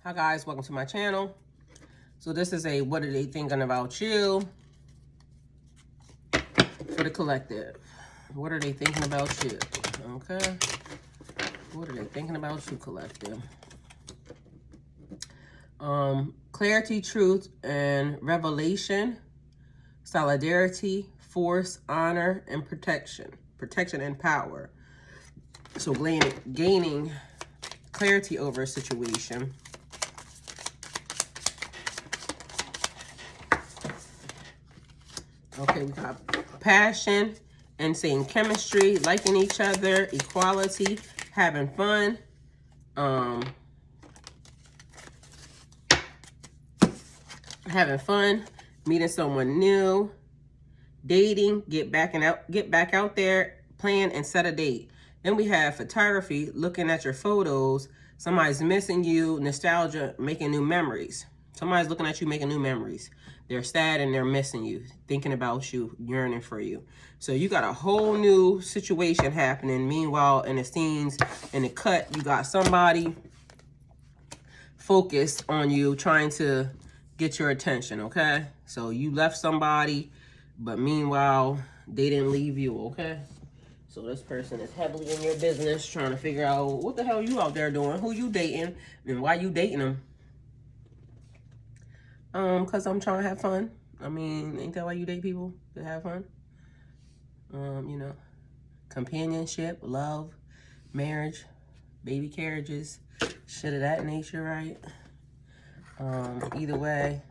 Hi guys, welcome to my channel. So this is a what are they thinking about you for the collective. What are they thinking about you? Okay. What are they thinking about you, collective? Clarity, truth, and revelation, solidarity, force, honor, and protection. Protection and power. So gaining clarity over a situation. Okay, we got passion and saying chemistry, liking each other, equality, having fun, meeting someone new, dating, get back out there, plan and set a date. Then we have photography, looking at your photos, somebody's missing you, nostalgia, making new memories. Somebody's looking at you, making new memories. They're sad and they're missing you, thinking about you, yearning for you. So you got a whole new situation happening. Meanwhile, in the scenes, in the cut, you got somebody focused on you, trying to get your attention, okay? So you left somebody, but meanwhile, they didn't leave you, okay? So this person is heavily in your business, trying to figure out what the hell you out there doing, who you dating, and why you dating them. Because I'm trying to have fun. I mean, ain't that why you date people? To have fun? You know, companionship, love, marriage, baby carriages, shit of that nature, right? Either way,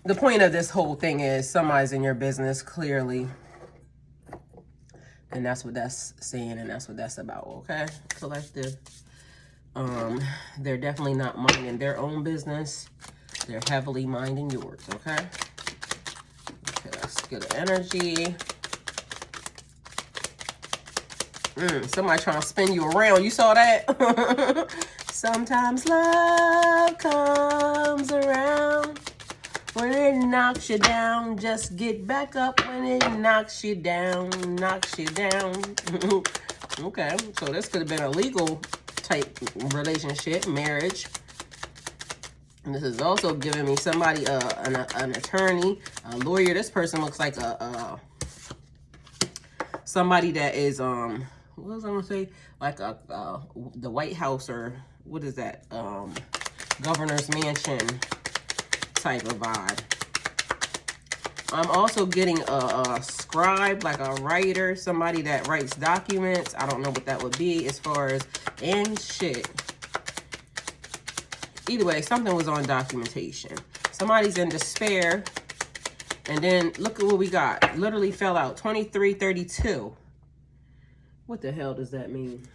the point of this whole thing is somebody's in your business, clearly. And that's what that's saying, and that's what that's about, okay? Collective. They're definitely not minding their own business. They're heavily minding yours, okay? Okay, let's get an energy. Somebody trying to spin you around. You saw that? Sometimes love comes around. When it knocks you down, just get back up. When it knocks you down, knocks you down. Okay, so this could have been a legal type relationship, marriage. And this is also giving me somebody, an attorney, a lawyer. This person looks like somebody that is, what was I gonna say? Like the White House, or what is that? Governor's mansion type of vibe. I'm also getting a scribe, like a writer, somebody that writes documents. I don't know what that would be as far as, and shit. Either way, something was on documentation. Somebody's in despair. And then look at what we got. Literally fell out. 2332. What the hell does that mean?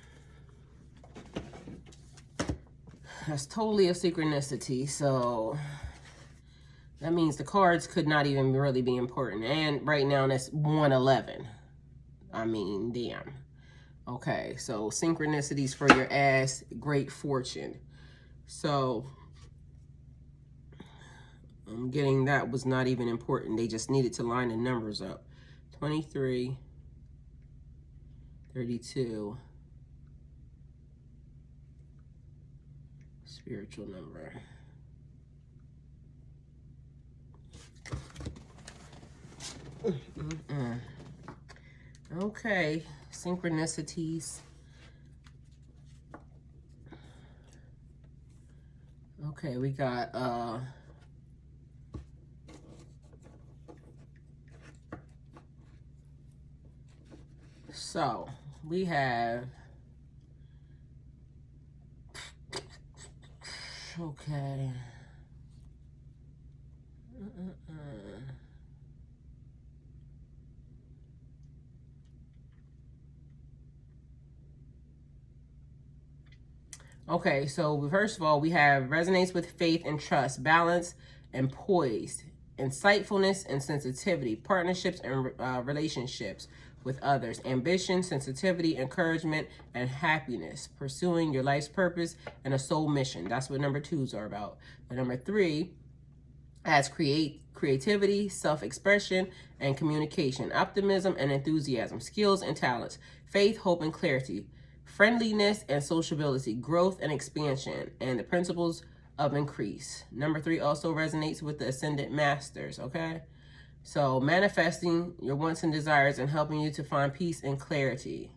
That's totally a synchronicity. So that means the cards could not even really be important. And right now that's 111. I mean, damn. Okay, so synchronicities for your ass, great fortune. So I'm getting that was not even important. They just needed to line the numbers up. 23, 32. Spiritual number. Okay, synchronicities. Okay, we got so we have, okay. Okay, so first of all, we have resonates with faith and trust, balance and poised, insightfulness and sensitivity, partnerships and relationships with others, ambition, sensitivity, encouragement, and happiness, pursuing your life's purpose and a soul mission. That's what number 2s are about. The number 3 has creativity, self-expression, and communication, optimism and enthusiasm, skills and talents, faith, hope, and clarity, friendliness and sociability, growth and expansion, and the principles of increase. Number 3 also resonates with the ascendant masters, okay? So manifesting your wants and desires and helping you to find peace and clarity.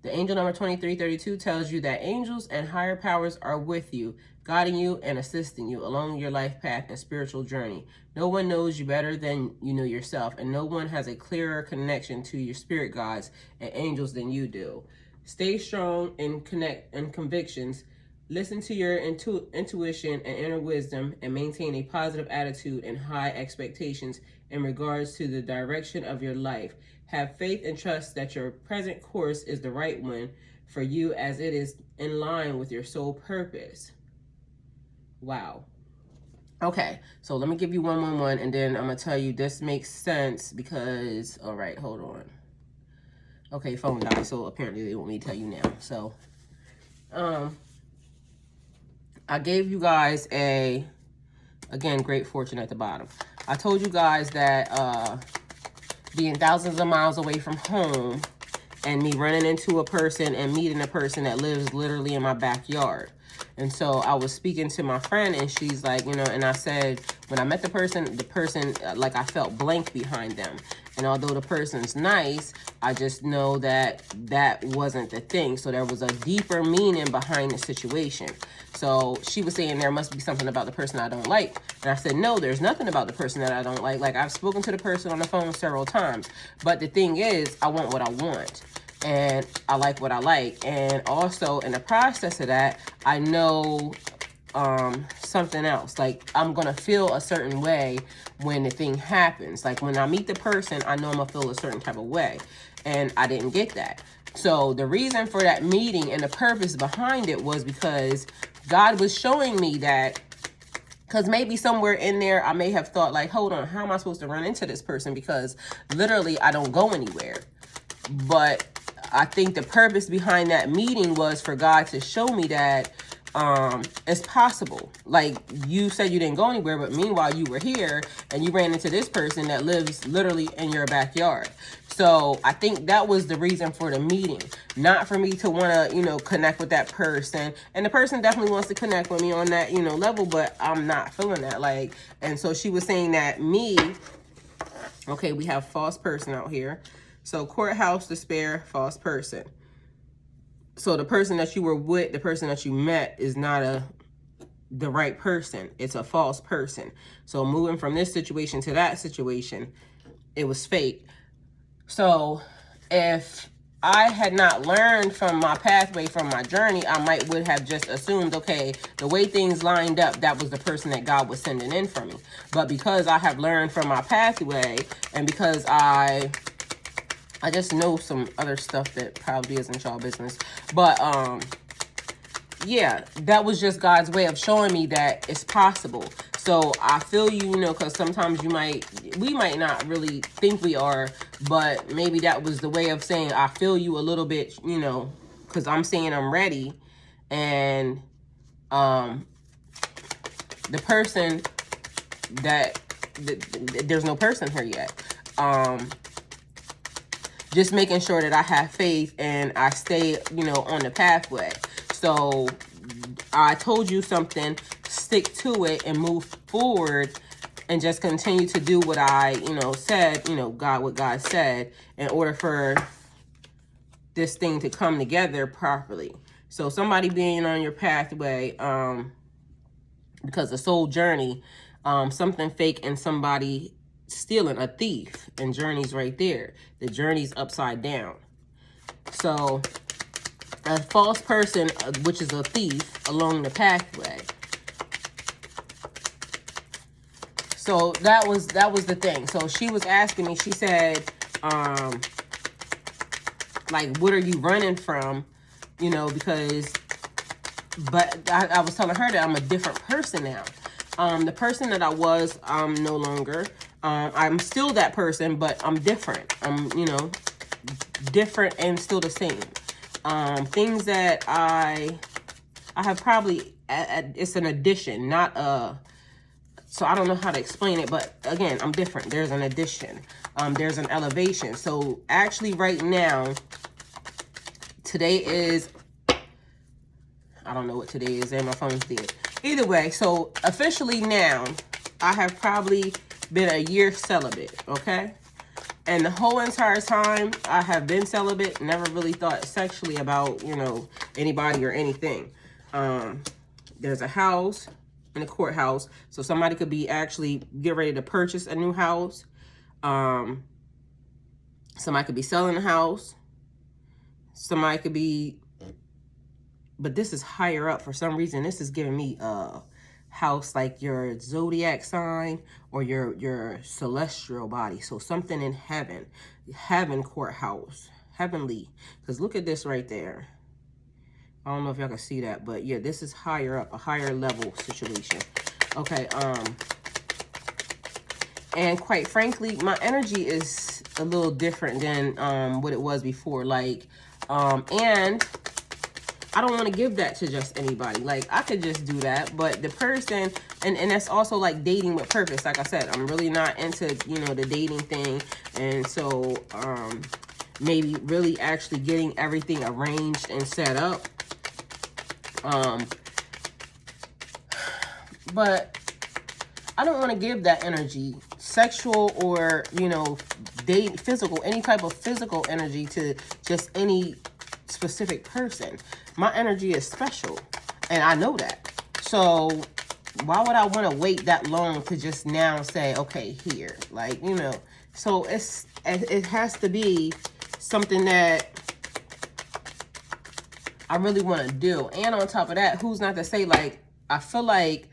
The angel number 2332 tells you that angels and higher powers are with you, guiding you and assisting you along your life path and spiritual journey. No one knows you better than you know yourself, and no one has a clearer connection to your spirit guides and angels than you do. Stay strong and connect and convictions. Listen to your intuition and inner wisdom, and maintain a positive attitude and high expectations in regards to the direction of your life. Have faith and trust that your present course is the right one for you, as it is in line with your soul purpose. Wow. Okay, so let me give you 111, and then I'm going to tell you this makes sense because, all right, hold on. Okay, phone died, so apparently they want me to tell you now. So, I gave you guys again, great fortune at the bottom. I told you guys that being thousands of miles away from home and me running into a person and meeting a person that lives literally in my backyard. And so I was speaking to my friend, and she's like, you know, and I said, when I met the person, like, I felt blank behind them. And although the person's nice, I just know that that wasn't the thing. So there was a deeper meaning behind the situation. So she was saying there must be something about the person I don't like. And I said, no, there's nothing about the person that I don't like. Like, I've spoken to the person on the phone several times. But the thing is, I want what I want. And I like what I like. And also, in the process of that, I know something else. Like, I'm going to feel a certain way when the thing happens. Like, when I meet the person, I know I'm going to feel a certain type of way. And I didn't get that. So the reason for that meeting and the purpose behind it was because God was showing me that, because maybe somewhere in there, I may have thought, like, hold on, how am I supposed to run into this person? Because literally, I don't go anywhere. But I think the purpose behind that meeting was for God to show me that it's possible. Like, you said you didn't go anywhere, but meanwhile you were here and you ran into this person that lives literally in your backyard. So I think that was the reason for the meeting, not for me to want to, you know, connect with that person. And the person definitely wants to connect with me on that, you know, level, but I'm not feeling that. Like, and so she was saying that okay, we have false person out here. So courthouse, despair, false person. So the person that you were with, the person that you met, is not the right person. It's a false person. So moving from this situation to that situation, it was fake. So if I had not learned from my pathway, from my journey, I would have just assumed, okay, the way things lined up, that was the person that God was sending in for me. But because I have learned from my pathway, and because I just know some other stuff that probably isn't y'all business. But, yeah, that was just God's way of showing me that it's possible. So I feel you, you know, because sometimes we might not really think we are, but maybe that was the way of saying, I feel you a little bit, you know, because I'm saying I'm ready. And, the person there's no person here yet. Just making sure that I have faith and I stay, you know, on the pathway. So I told you something, stick to it and move forward and just continue to do what I, you know, said, you know, what God said, in order for this thing to come together properly. So somebody being on your pathway, because the soul journey, something fake and somebody stealing, a thief, and journey's right there. The journey's upside down. So a false person, which is a thief, along the pathway. So that was the thing. So she was asking me, she said, like, what are you running from? You know, because, but I was telling her that I'm a different person now. The person that I was, I'm no longer. I'm still that person, but I'm different. I'm, you know, different and still the same. Things that I have probably, it's an addition, not a, so I don't know how to explain it, but again, I'm different. There's an addition. There's an elevation. So actually right now, today is I don't know what today is, and my phone's dead. Either way, so officially now, I have probably been a year celibate, okay? And the whole entire time I have been celibate, never really thought sexually about, you know, anybody or anything. There's a house in the courthouse, so somebody could be actually get ready to purchase a new house. Somebody could be selling a house. Somebody could be, but this is higher up for some reason. This is giving me a house like your zodiac sign or your celestial body. So something in heaven, courthouse, heavenly. Because look at this right there. I don't know if y'all can see that, but yeah, this is higher up, a higher level situation. Okay, and quite frankly, my energy is a little different than what it was before. Like, and I don't want to give that to just anybody. Like, I could just do that, but the person, and that's also like dating with purpose. Like I said, I'm really not into, you know, the dating thing. And so, maybe really actually getting everything arranged and set up. But I don't want to give that energy, sexual or, you know, date, physical, any type of physical energy to just any specific person. My energy is special, and I know that. So why would I want to wait that long to just now say, okay, here, like, you know? So it has to be something that I really want to do. And on top of that, who's not to say, like, I feel like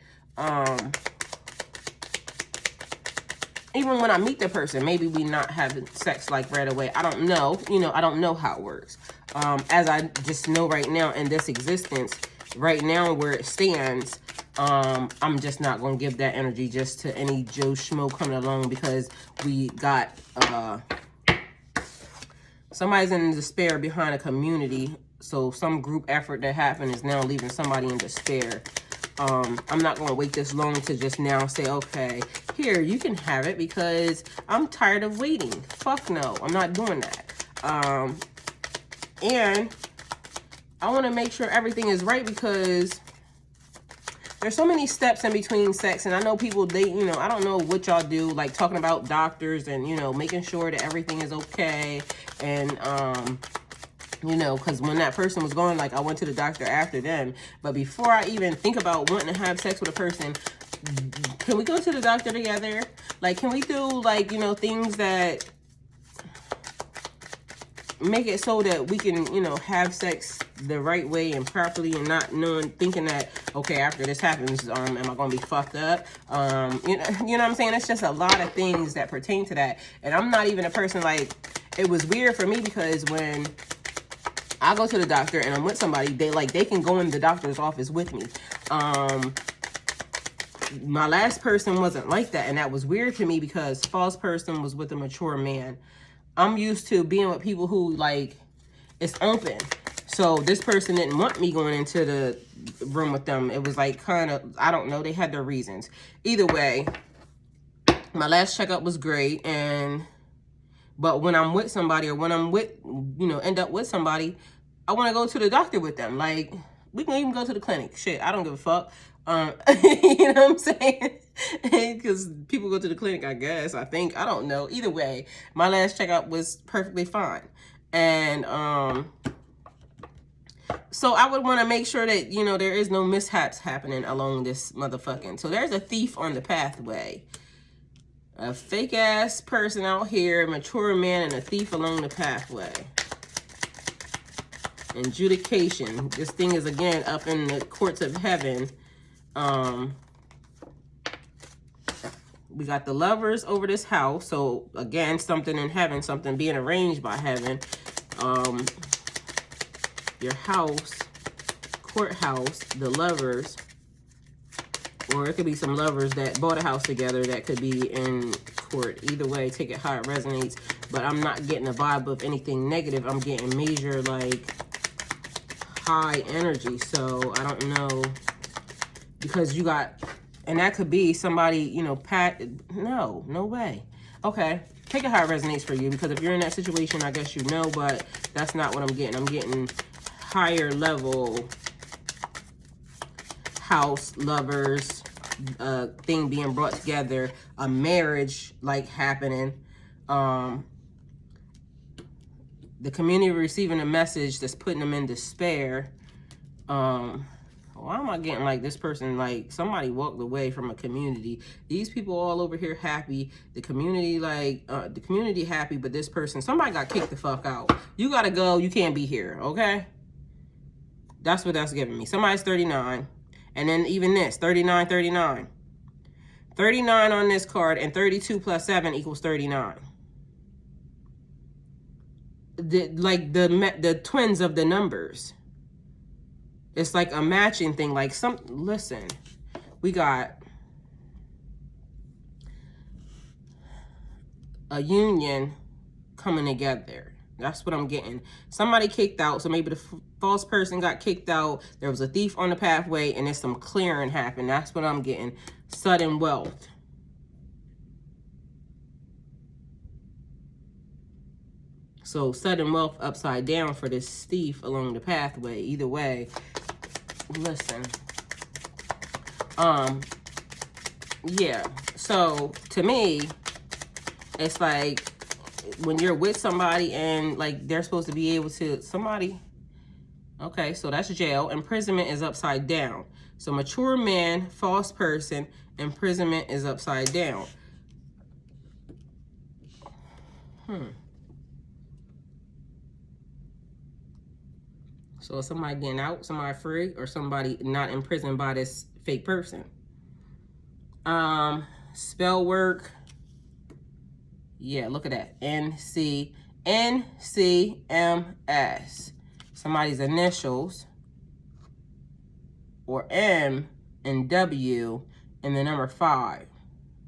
even when I meet the person, maybe we not having sex like right away. I don't know. You know, I don't know how it works. As I just know right now in this existence, right now where it stands, I'm just not going to give that energy just to any Joe Schmo coming along, because we got somebody's in despair behind a community. So some group effort that happened is now leaving somebody in despair. I'm not going to wait this long to just now say, okay, here, you can have it, because I'm tired of waiting. Fuck no, I'm not doing that. And I want to make sure everything is right, because there's so many steps in between sex. And I know people, they, you know, I don't know what y'all do, like talking about doctors and, you know, making sure that everything is okay. And, you know, because when that person was going, like, I went to the doctor after them. But before I even think about wanting to have sex with a person, can we go to the doctor together? Like, can we do, like, you know, things that make it so that we can, you know, have sex the right way and properly, and not knowing, thinking that, okay, after this happens, am I going to be fucked up? You know what I'm saying? It's just a lot of things that pertain to that. And I'm not even a person, like, it was weird for me, because when I go to the doctor and I'm with somebody, they can go in the doctor's office with me. My last person wasn't like that, and that was weird to me, because false person was with a mature man. I'm used to being with people who, like, it's open. So this person didn't want me going into the room with them. It was like kind of, I don't know, they had their reasons. Either way, my last checkup was great, but when I'm with somebody, or when I'm with, you know, end up with somebody, I want to go to the doctor with them. Like, we can even go to the clinic. Shit, I don't give a fuck. You know what I'm saying? Because people go to the clinic, I guess, I think. I don't know. Either way, my last checkup was perfectly fine. And so I would want to make sure that, you know, there is no mishaps happening along this motherfucking. So there's a thief on the pathway. A fake ass person out here, a mature man, and a thief along the pathway. Adjudication. This thing is again up in the courts of heaven. We got the lovers over this house. So again, something in heaven, something being arranged by heaven. Your house, courthouse, the lovers. Or it could be some lovers that bought a house together that could be in court. Either way, take it how it resonates. But I'm not getting a vibe of anything negative. I'm getting major, like, high energy. So I don't know. Because you got, and that could be somebody, you know, no way. Okay, take it how it resonates for you. Because if you're in that situation, I guess you know. But that's not what I'm getting. I'm getting higher level house, lovers, thing being brought together, a marriage like happening. The community receiving a message that's putting them in despair. Why am I getting like this person, like somebody walked away from a community? These people all over here happy. The community, like, the community happy, but this person, somebody got kicked the fuck out. You gotta go. You can't be here, okay? That's what that's giving me. Somebody's 39. And then even this, 39, 39. 39 on this card, and 32 plus 7 equals 39. The twins of the numbers. It's like a matching thing. Like listen, we got a union coming together. That's what I'm getting. Somebody kicked out, so maybe the false person got kicked out. There was a thief on the pathway, and there's some clearing happened. That's what I'm getting. Sudden wealth. So sudden wealth upside down for this thief along the pathway. Either way, listen. Yeah. So to me, it's like when you're with somebody and like they're supposed to be able to, somebody, okay, so that's jail. Imprisonment is upside down. So mature man, false person, imprisonment is upside down. So somebody getting out, somebody free, or somebody not imprisoned by this fake person. Spell work. Yeah, look at that. NCMS. Somebody's initials. Or M and W and the number 5.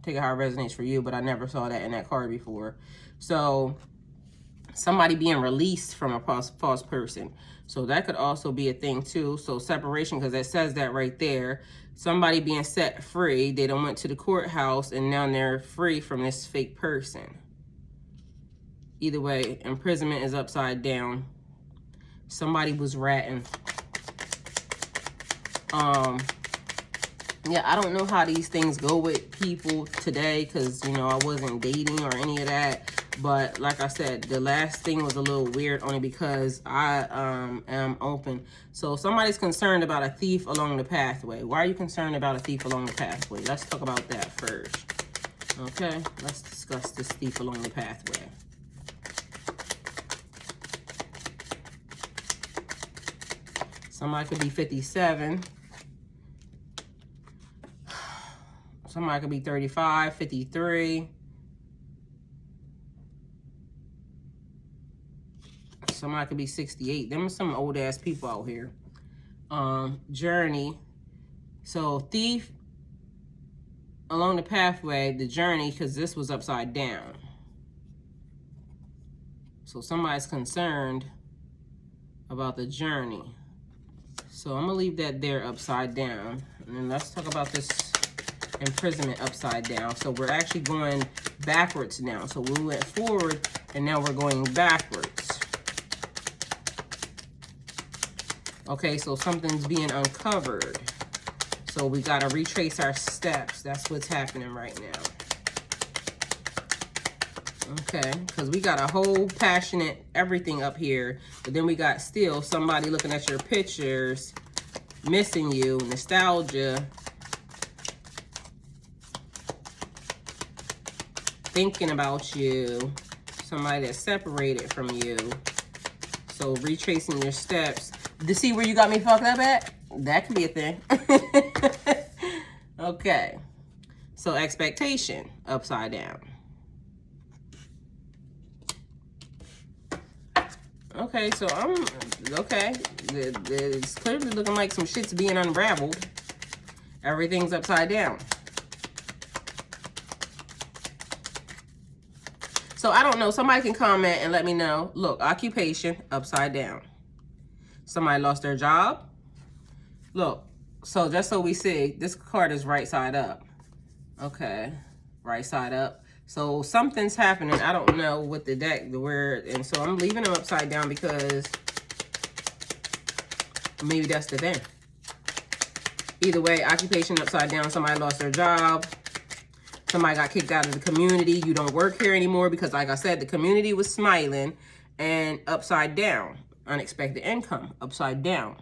Take it how it resonates for you, but I never saw that in that card before. So somebody being released from a false person. So that could also be a thing too. So separation, because it says that right there. Somebody being set free. They done went to the courthouse and now they're free from this fake person. Either way, imprisonment is upside down. Somebody was ratting. Yeah, I don't know how these things go with people today because, you know, I wasn't dating or any of that. But like I said, the last thing was a little weird only because I am open. So somebody's concerned about a thief along the pathway. Why are you concerned about a thief along the pathway? Let's talk about that first. Okay, let's discuss this thief along the pathway. Somebody could be 57. Somebody could be 35, 53. Somebody could be 68. Them are some old ass people out here. Journey. So thief along the pathway, the journey, because this was upside down. So somebody's concerned about the journey. So I'm gonna leave that there upside down. And then let's talk about this imprisonment upside down. So we're actually going backwards now. So we went forward and now we're going backwards. Okay, so something's being uncovered. So we gotta retrace our steps. That's what's happening right now. Okay, because we got a whole passionate everything up here, but then we got still somebody looking at your pictures, missing you, nostalgia, thinking about you, somebody that's separated from you. So retracing your steps. To see where you got me fucked up at? That could be a thing. Okay. So expectation, upside down. Okay, so okay. It's clearly looking like some shit's being unraveled. Everything's upside down. So I don't know. Somebody can comment and let me know. Look, occupation, upside down. Somebody lost their job. Look, so just so we see, this card is right side up. Okay, right side up. So something's happening. I don't know what the deck, the word, and so I'm leaving them upside down because maybe that's the thing. Either way, occupation upside down. Somebody lost their job. Somebody got kicked out of the community. You don't work here anymore because, like I said, the community was smiling. And upside down. Unexpected income. Upside down.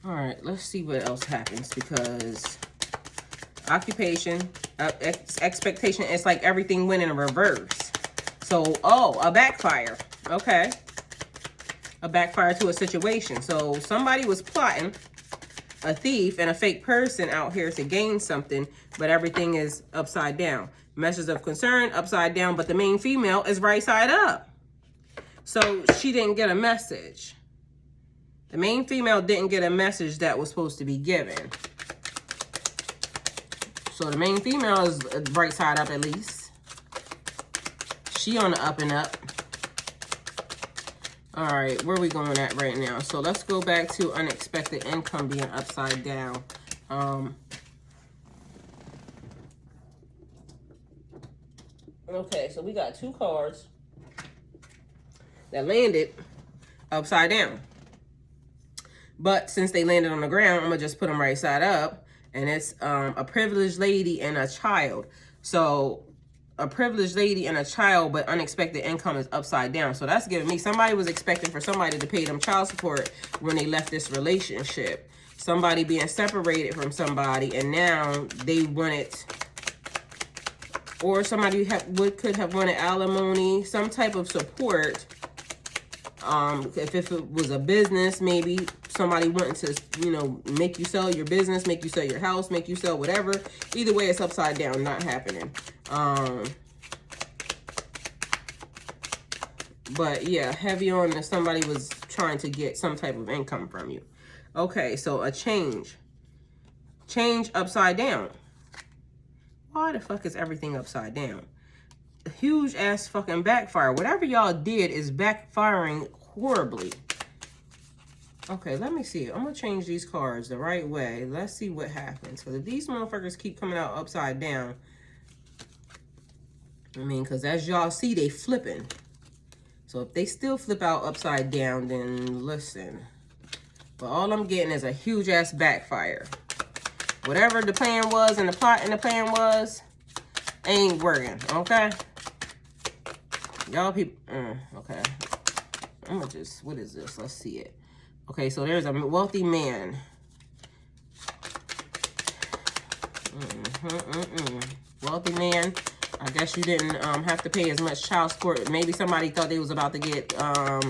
All right, let's see what else happens, because occupation, expectation, it's like everything went in reverse. So, oh, a backfire. Okay. A backfire to a situation. So somebody was plotting, a thief and a fake person out here to gain something, but everything is upside down. Message of concern, upside down, but the main female is right side up. So she didn't get a message. The main female didn't get a message that was supposed to be given. So the main female is right side up at least. She on the up and up. All right, where are we going at right now? So let's go back to unexpected income being upside down. Okay, so we got 2 cards that landed upside down. But since they landed on the ground, I'm going to just put them right side up. And it's a privileged lady and a child. So a privileged lady and a child, but unexpected income is upside down. So that's giving me, somebody was expecting for somebody to pay them child support when they left this relationship. Somebody being separated from somebody, and now they wanted, or somebody could have wanted alimony, some type of support. If it was a business, maybe somebody wanting to, you know, make you sell your business, make you sell your house, make you sell whatever. Either way, it's upside down, not happening. But yeah, heavy on that somebody was trying to get some type of income from you. Okay, so a change. Change upside down. Why the fuck is everything upside down? A huge ass fucking backfire. Whatever y'all did is backfiring horribly. Okay, let me see. I'm going to change these cards the right way. Let's see what happens. Because if these motherfuckers keep coming out upside down, I mean, because as y'all see, they flipping. So if they still flip out upside down, then listen. But all I'm getting is a huge ass backfire. Whatever the plan was and the plot and the plan was, ain't working, okay? Y'all people, okay. I'm gonna just, what is this? Let's see it. Okay, so there's a wealthy man. Wealthy man. I guess you didn't have to pay as much child support. Maybe somebody thought they was about to get a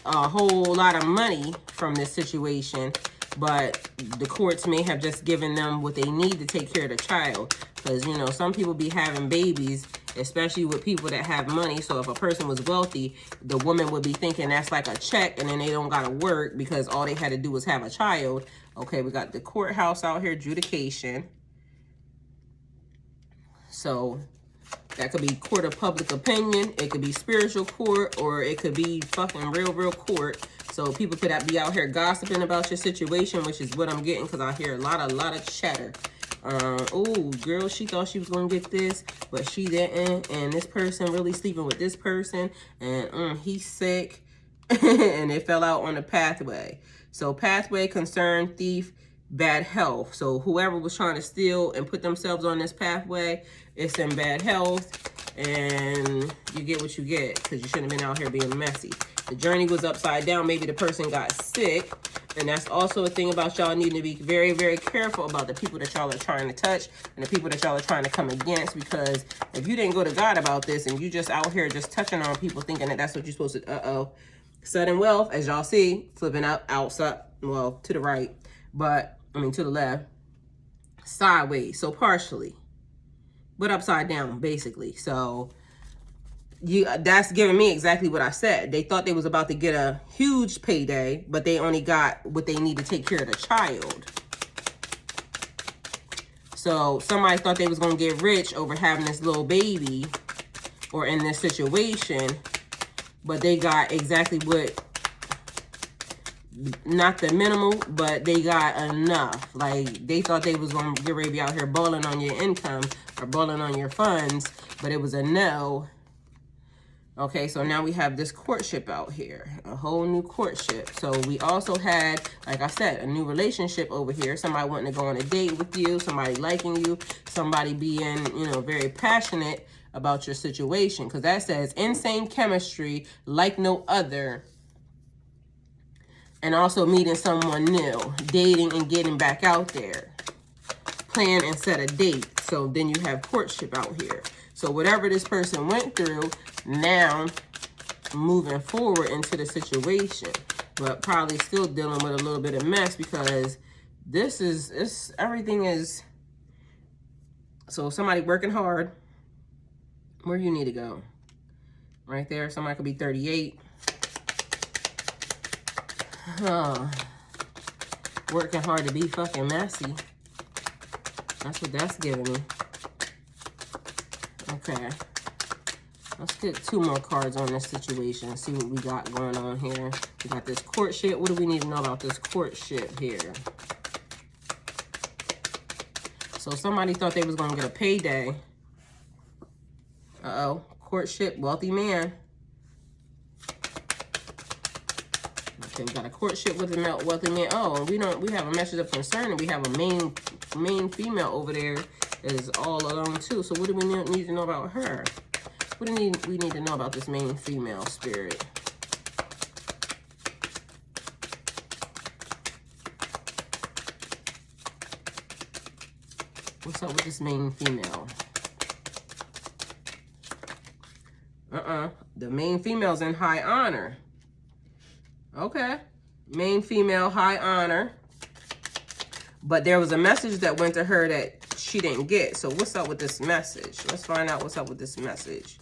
whole lot of money from this situation, but the courts may have just given them what they need to take care of the child. Because, you know, some people be having babies, especially with people that have money. So if a person was wealthy, the woman would be thinking that's like a check, and then they don't got to work because all they had to do was have a child. Okay, we got the courthouse out here, adjudication. So that could be court of public opinion. It could be spiritual court, or it could be fucking real court. So people could be out here gossiping about your situation, which is what I'm getting, because I hear a lot of chatter. Oh, girl, she thought she was going to get this, but she didn't. And this person really sleeping with this person. And he's sick. And they fell out on the pathway. So pathway, concern, thief, bad health. So whoever was trying to steal and put themselves on this pathway, it's in bad health. And you get what you get, because you shouldn't have been out here being messy. The journey was upside down. Maybe the person got sick. And that's also a thing about y'all needing to be very careful about the people that y'all are trying to touch and the people that y'all are trying to come against. Because if you didn't go to God about this and you just out here just touching on people thinking that that's what you're supposed to, sudden wealth, as y'all see, flipping up, outside, well, to the right, but, I mean, to the left, sideways, so partially, but upside down, basically. So that's giving me exactly what I said. They thought they was about to get a huge payday, but they only got what they need to take care of the child. So somebody thought they was going to get rich over having this little baby or in this situation, but they got exactly what, not the minimal, but they got enough. Like, they thought they was going to get ready to be out here balling on your income or balling on your funds, but it was a no. Okay, so now we have this courtship out here, a whole new courtship. So we also had, like I said, a new relationship over here. Somebody wanting to go on a date with you, somebody liking you, somebody being, you know, very passionate about your situation. Because that says insane chemistry like no other. And also meeting someone new, dating and getting back out there. Plan and set a date. So then you have courtship out here. So whatever this person went through, now moving forward into the situation, but probably still dealing with a little bit of mess because this is everything is. So somebody working hard. Where you need to go? Right there. Somebody could be 38. Working hard to be fucking messy. That's what that's giving me. Okay. Let's get 2 more cards on this situation and see what we got going on here. We got this courtship. What do we need to know about this courtship here? So somebody thought they was going to get a payday. Uh-oh. Courtship, wealthy man. Okay, we got a courtship with a wealthy man. Oh, we have a message of concern, and we have a main female over there that is all alone too. So what do we need to know about her? What do we need to know about this main female spirit? What's up with this main female? The main female's in high honor. Okay. Main female, high honor. But there was a message that went to her that she didn't get. So what's up with this message? Let's find out what's up with this message.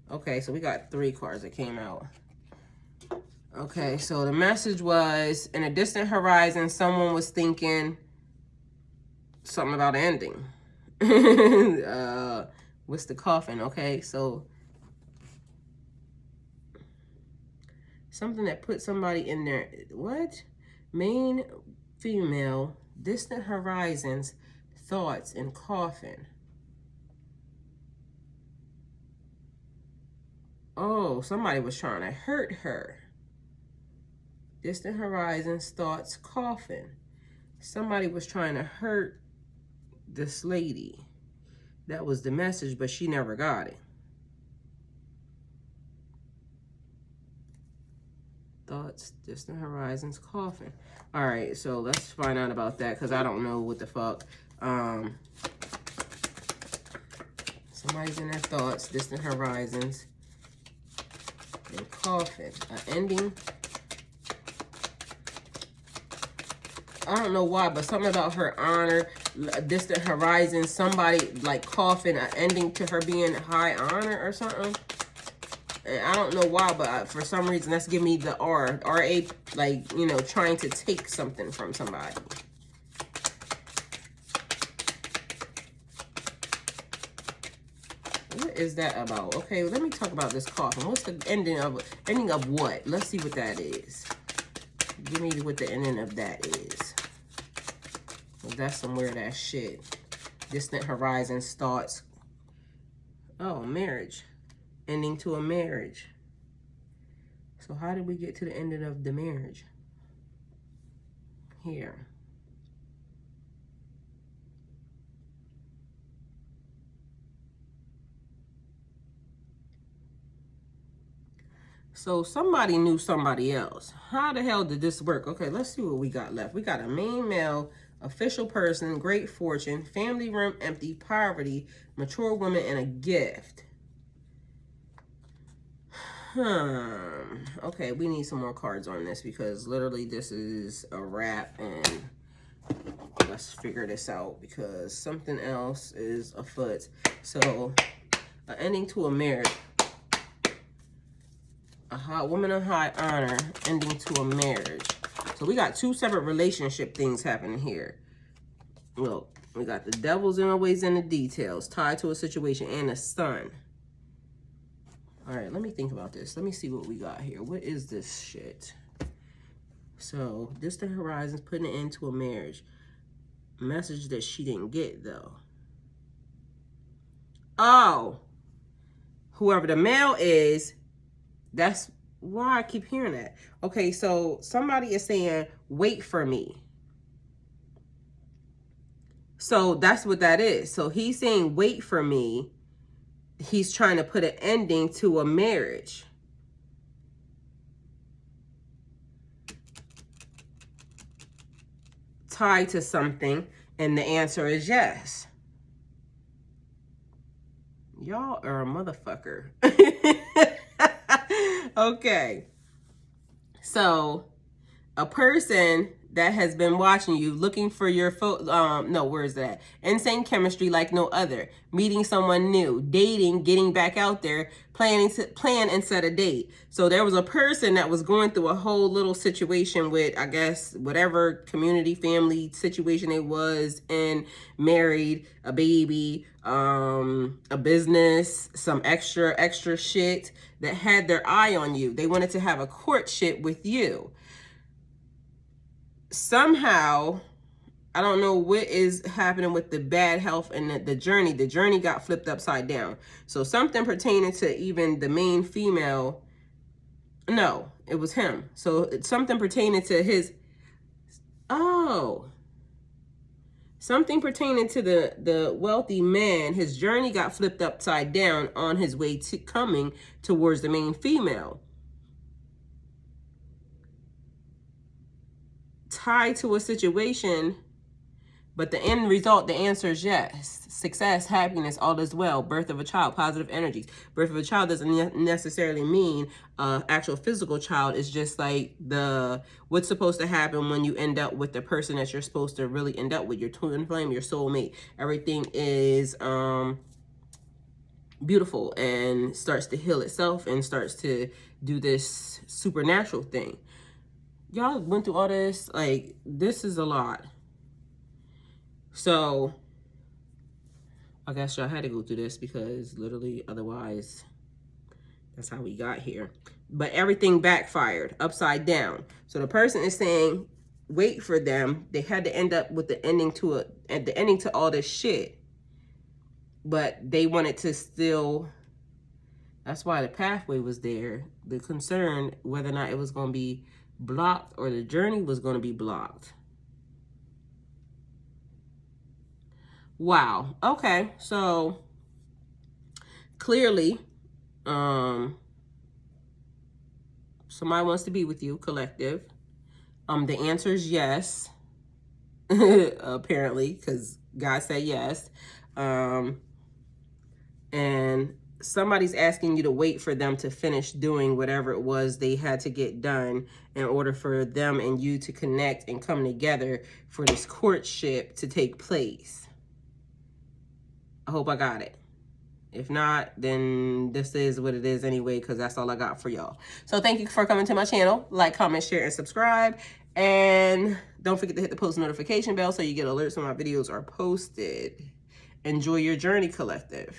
Okay, so we got 3 cards that came out. Okay, so the message was, in a distant horizon, someone was thinking something about ending. What's the coffin? Okay, so something that put somebody in there. What? Main female, distant horizons, thoughts, and coffin. Oh, somebody was trying to hurt her. Distant horizons, thoughts, coffin. Somebody was trying to hurt this lady. That was the message, but she never got it. Thoughts, distant horizons, coffin. All right, so let's find out about that because I don't know what the fuck. Somebody's in their thoughts, distant horizons, and coffin. An ending. I don't know why, but something about her honor, distant horizon, somebody like coffin, an ending to her being high honor or something. And I don't know why, but for some reason that's giving me the R-A, like, you know, trying to take something from somebody. What is that about? Okay, let me talk about this coffin. What's the ending of what? Let's see what that is. Give me what the ending of that is. Well, that's some weird ass shit. Distant horizons, thoughts. Oh, marriage. Ending to a marriage. So how did we get to the ending of the marriage? Here. So somebody knew somebody else. How the hell did this work? Okay, let's see what we got left. We got a main male, official person, great fortune, family room empty, poverty, mature woman, and a gift. Okay, we need some more cards on this because literally this is a wrap, and let's figure this out because something else is afoot. So, an ending to a marriage. A hot woman of high honor, ending to a marriage. So we got 2 separate relationship things happening here. Look, we got the devil's always in the details, tied to a situation, and the sun. All right, let me think about this. Let me see what we got here. What is this shit? So, distant horizons, putting an end to a marriage. Message that she didn't get, though. Oh. whoever the male is, that's why I keep hearing that. Okay, so somebody is saying, wait for me. So that's what that is. So he's saying, wait for me. He's trying to put an ending to a marriage. Tied to something, and the answer is yes. Y'all are a motherfucker. Okay. So a person that has been watching you, looking for your where is that? Insane chemistry like no other. Meeting someone new, dating, getting back out there, plan and set a date. So there was a person that was going through a whole little situation with, I guess, whatever community, family situation it was in, married, a baby, a business, some extra shit that had their eye on you. They wanted to have a courtship with you. Somehow, I don't know what is happening with the bad health and the journey. The journey got flipped upside down. So something pertaining to even the main female, no, it was him. So it's something pertaining to his, something pertaining to the wealthy man, his journey got flipped upside down on his way to coming towards the main female. Tied to a situation, but the end result, the answer is yes. Success, happiness, all is well. Birth of a child, positive energies. Birth of a child doesn't necessarily mean actual physical child. It's just like what's supposed to happen when you end up with the person that you're supposed to really end up with, your twin flame, your soulmate. Everything is beautiful and starts to heal itself and starts to do this supernatural thing. Y'all went through all this, like, this is a lot. So, I guess y'all had to go through this because literally, otherwise, that's how we got here. But everything backfired, upside down. So the person is saying, wait for them. They had to end up with the ending to all this shit. But they wanted to still, that's why the pathway was there. The concern, whether or not it was going to be blocked or the journey was going to be blocked. Wow. Okay. So clearly, somebody wants to be with you, collective. The answer is yes. Apparently, because God said yes. And somebody's asking you to wait for them to finish doing whatever it was they had to get done in order for them and you to connect and come together for this courtship to take place. I hope I got it. If not, then this is what it is anyway, because that's all I got for y'all. So thank you for coming to my channel. Like, comment, share, and subscribe. And don't forget to hit the post notification bell so you get alerts when my videos are posted. Enjoy your journey, collective.